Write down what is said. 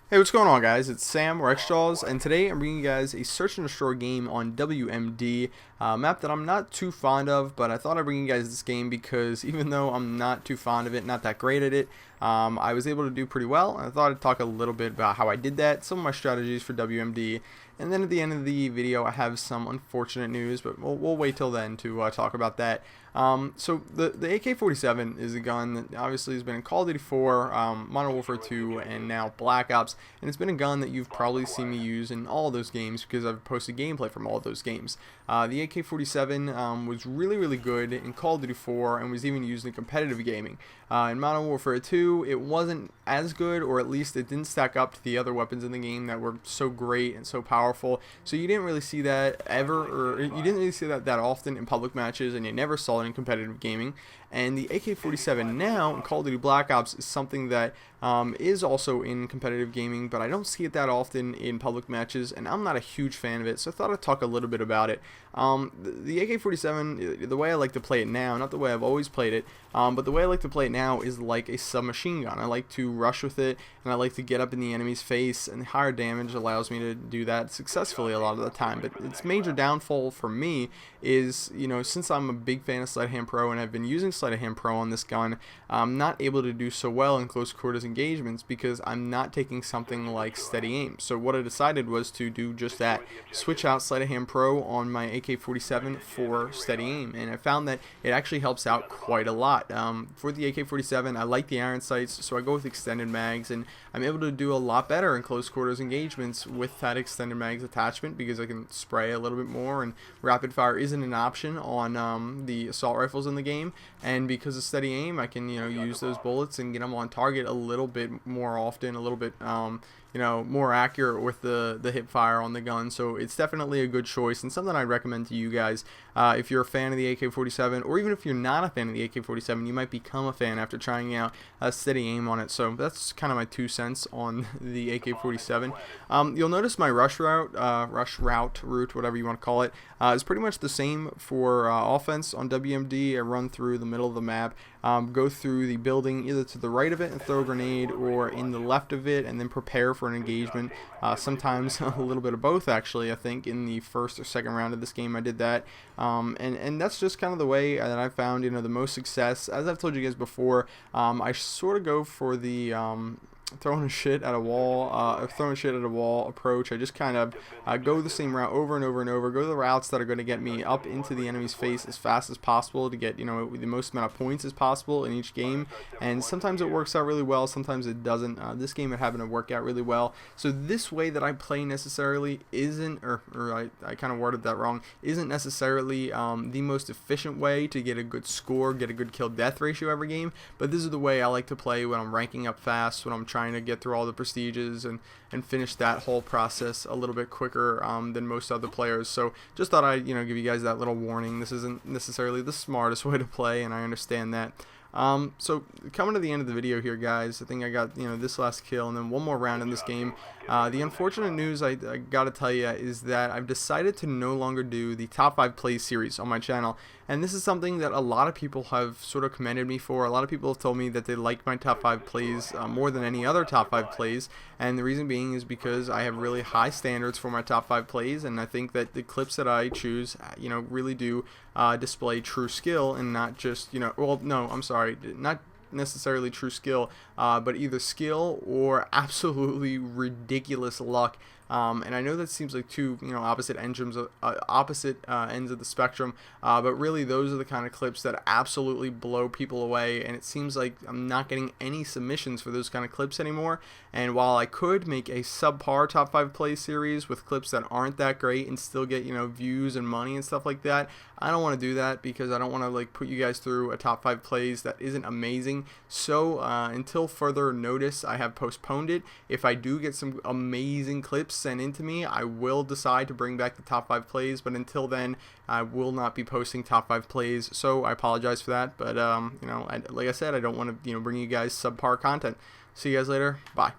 Hey, what's going on, guys? It's Sam Rexjaws, and today I'm bringing you guys a search and destroy game on WMD, a map that I'm not too fond of, but I thought I'd bring you guys this game because even though I'm not too fond of it, not that great at it, I was able to do pretty well. I thought I'd talk a little bit about how I did that, some of my strategies for WMD, and then at the end of the video I have some unfortunate news, but we'll wait till then to talk about that. So the AK-47 is a gun that obviously has been in Call of Duty 4, Modern Warfare 2, and now Black Ops, and it's been a gun that you've probably seen me use in all of those games because I've posted gameplay from all of those games. The AK-47 was really good in Call of Duty 4 and was even used in competitive gaming. In Modern Warfare 2, it wasn't as good, or at least it didn't stack up to the other weapons in the game that were so great and so powerful. So you didn't really see that ever, or you didn't really see that often in public matches, and you never saw it in competitive gaming. And the AK-47 now in Call of Duty Black Ops is something that is also in competitive gaming, but I don't see it that often in public matches, and I'm not a huge fan of it, so I thought I'd talk a little bit about it. The AK-47, the way I like to play it now, not the way I've always played it, but the way I like to play it now is like a submachine gun. I like to rush with it, and I like to get up in the enemy's face, and higher damage allows me to do that successfully a lot of the time. But its major downfall for me is, since I'm a big fan of Sleight of Hand Pro and I've been using Sleight of Hand Pro on this gun, I'm not able to do so well in close quarters engagements because I'm not taking something like steady aim. So what I decided was to do just that, switch out Sleight of Hand Pro on my AK-47 for steady aim, and I found that it actually helps out quite a lot. For the AK-47, I like the iron sights, so I go with extended mags, and I'm able to do a lot better in close quarters engagements with that extended mags attachment because I can spray a little bit more, and rapid fire isn't an option on the assault rifles in the game, and because of steady aim I can use those bullets and get them on target a little bit more often, a little bit more accurate with the hip fire on the gun. So it's definitely a good choice and something I'd recommend to you guys if you're a fan of the AK-47, or even if you're not a fan of the AK-47, you might become a fan after trying out a steady aim on it. So that's kind of my 2 cents on the AK-47. You'll notice my rush route, whatever you want to call it, is pretty much the same for offense on WMD. I run through the middle of the map, go through the building either to the right of it and throw a grenade, or in the left of it and then prepare for an engagement. Sometimes a little bit of both, actually. I think in the first or second round of this game I did that, and that's just kind of the way that I found the most success. As I've told you guys before, I sort of go for the throwing shit at a wall approach. I just kind of go the same route over and over and over, go the routes that are going to get me up into the enemy's face as fast as possible to get the most amount of points as possible in each game. And sometimes it works out really well, sometimes it doesn't. This game it happened to work out really well. So this way that I play necessarily isn't, or I kind of worded that wrong, isn't necessarily the most efficient way to get a good score, get a good kill death ratio every game, but this is the way I like to play when I'm ranking up fast, when I'm trying to get through all the prestiges and finish that whole process a little bit quicker than most other players. So just thought I'd give you guys that little warning. This isn't necessarily the smartest way to play, and I understand that. So coming to the end of the video here, guys, I think I got this last kill and then one more round in this game. The unfortunate news I gotta tell you is that I've decided to no longer do the top 5 plays series on my channel, and this is something that a lot of people have sort of commended me for. A lot of people have told me that they like my top 5 plays more than any other top 5 plays, and the reason being is because I have really high standards for my top 5 plays, and I think that the clips that I choose really do display true skill, and not just well, no, I'm sorry, not necessarily true skill, but either skill or absolutely ridiculous luck. And I know that seems like two opposite ends of the spectrum, but really those are the kind of clips that absolutely blow people away, and it seems like I'm not getting any submissions for those kind of clips anymore. And while I could make a subpar top 5 play series with clips that aren't that great and still get views and money and stuff like that, I don't want to do that because I don't want to put you guys through a top 5 plays that isn't amazing. So until further notice, I have postponed it. If I do get some amazing clips sent in to me, I will decide to bring back the top 5 plays, but until then I will not be posting top 5 plays, so I apologize for that. But like I said, I don't want to bring you guys subpar content. See you guys later. Bye.